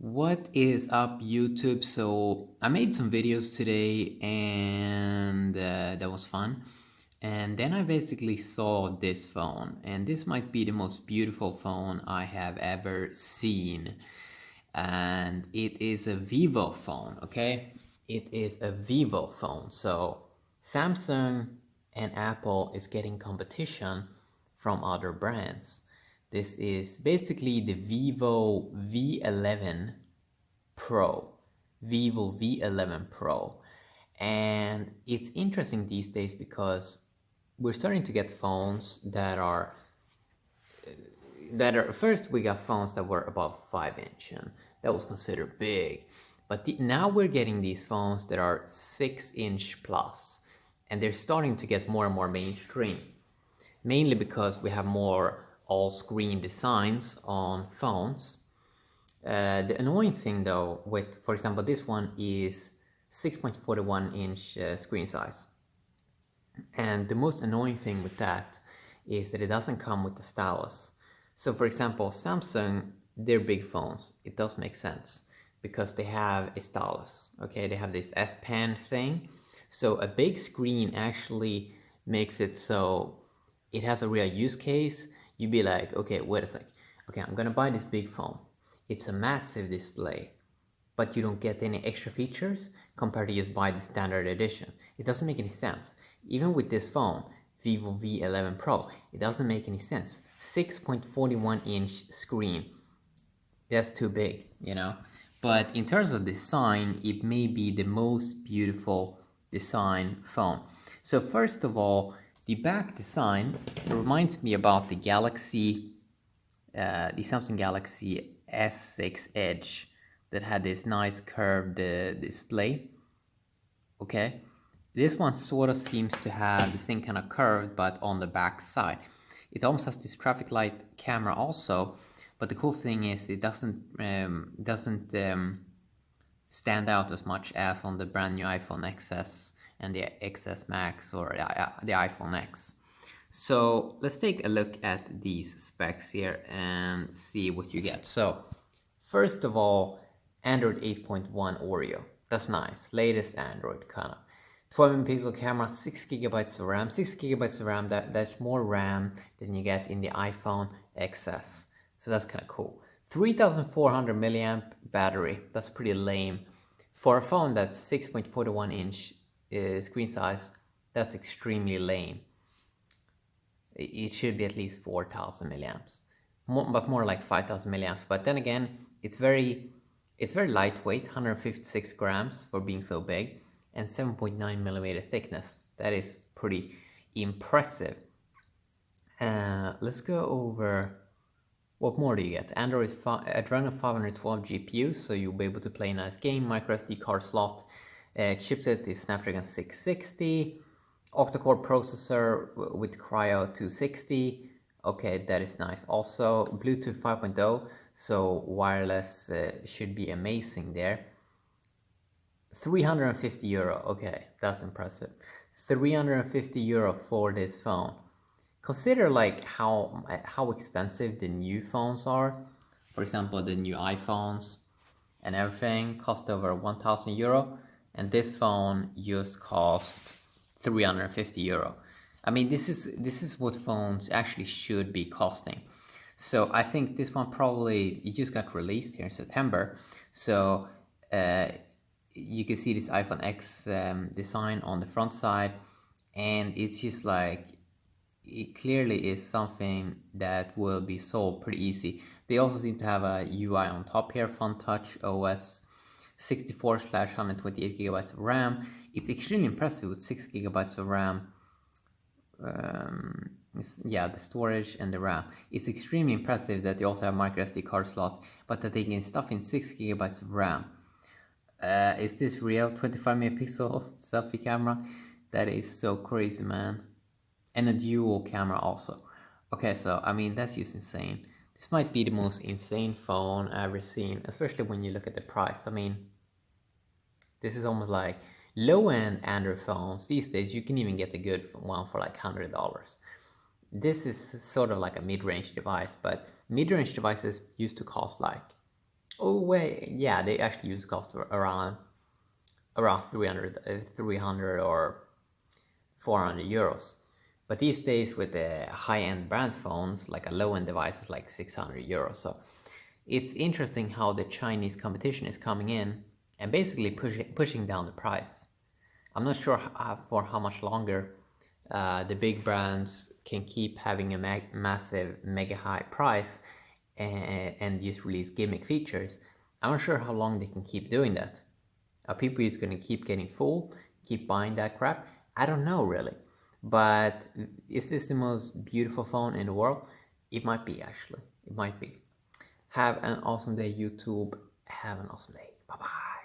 What is up, YouTube? So I made some videos today and that was fun. And then I basically saw this phone, and this might be the most beautiful phone I have ever seen. And it is a Vivo phone, okay? It is a Vivo phone. So Samsung and Apple is getting competition from other brands. This is basically the Vivo V11 Pro, Vivo V11 Pro. And it's interesting these days because we're starting to get phones that are first we got phones that were above 5 inch, and that was considered big. But now we're getting these phones that are 6 inch plus, and they're starting to get more and more mainstream, mainly because we have more all screen designs on phones. The annoying thing though, with, for example, this one is 6.41 inch screen size. And the most annoying thing with that is that it doesn't come with the stylus. So for example, Samsung, their big phones, it does make sense because they have a stylus, okay? They have this S Pen thing. So a big screen actually makes it so it has a real use case. You'd be like, okay, wait a sec. Okay, I'm gonna buy this big phone. It's a massive display, but you don't get any extra features compared to just buy the standard edition. It doesn't make any sense. Even with this phone, Vivo V11 Pro, it doesn't make any sense. 6.41 inch screen, that's too big, you know? But in terms of design, it may be the most beautiful design phone. So first of all, the back design reminds me about the Samsung Galaxy S6 Edge that had this nice curved display. Okay, this one sort of seems to have the same kind of curved, but on the back side. It almost has this traffic light camera also, but the cool thing is it doesn't stand out as much as on the brand new iPhone XS and the XS Max, or the iPhone X. So let's take a look at these specs here and see what you get. So first of all, Android 8.1 Oreo. That's nice. Latest Android kind of. 12 megapixel camera, 6 gigabytes of RAM. 6 gigabytes of RAM, that's more RAM than you get in the iPhone XS. So that's kind of cool. 3400 milliamp battery. That's pretty lame. For a phone that's 6.41 inch screen size, that's extremely lame. It should be at least 4000 milliamps, but more like 5000 milliamps. But then again, it's very lightweight, 156 grams for being so big, and 7.9 millimeter thickness. That is pretty impressive. Let's go over what more do you get. Adreno 512 GPU, so you'll be able to play a nice game. Micro SD card slot. Chipset is Snapdragon 660. Octa-core processor with Cryo 260. Okay, that is nice. Also, Bluetooth 5.0, so wireless should be amazing there. 350 euro. Okay, that's impressive. 350 euro for this phone. Consider like how expensive the new phones are. For example, the new iPhones and everything cost over 1000 euro, and this phone just cost 350 euro. I mean, this is what phones actually should be costing. So I think this one probably, it just got released here in September. So you can see this iPhone X design on the front side, and it's just like, it clearly is something that will be sold pretty easy. They also seem to have a UI on top here, Fun Touch OS, 64/128 gigabytes of RAM. It's extremely impressive with 6 gigabytes of RAM. The storage and the RAM. It's extremely impressive that they also have micro SD card slot, but that they can stuff in 6 gigabytes of RAM. Is this real? 25 megapixel selfie camera? That is so crazy, man. And a dual camera also. Okay, so I mean, that's just insane. This might be the most insane phone I've ever seen, especially when you look at the price. I mean, this is almost like low-end Android phones. These days, you can even get a good one for like $100. This is sort of like a mid-range device, but mid-range devices used to cost like Oh wait, yeah, they actually used cost around 300 or 400 euros. But these days with the high-end brand phones, like a low-end device is like 600 euros. So it's interesting how the Chinese competition is coming in and basically pushing down the price. I'm not sure for how much longer the big brands can keep having a massive, mega high price and just release gimmick features. I'm not sure how long they can keep doing that. Are people just going to keep getting full, keep buying that crap? I don't know really. But is this the most beautiful phone in the world? It might be, actually. It might be. Have an awesome day, YouTube. Have an awesome day. Bye bye.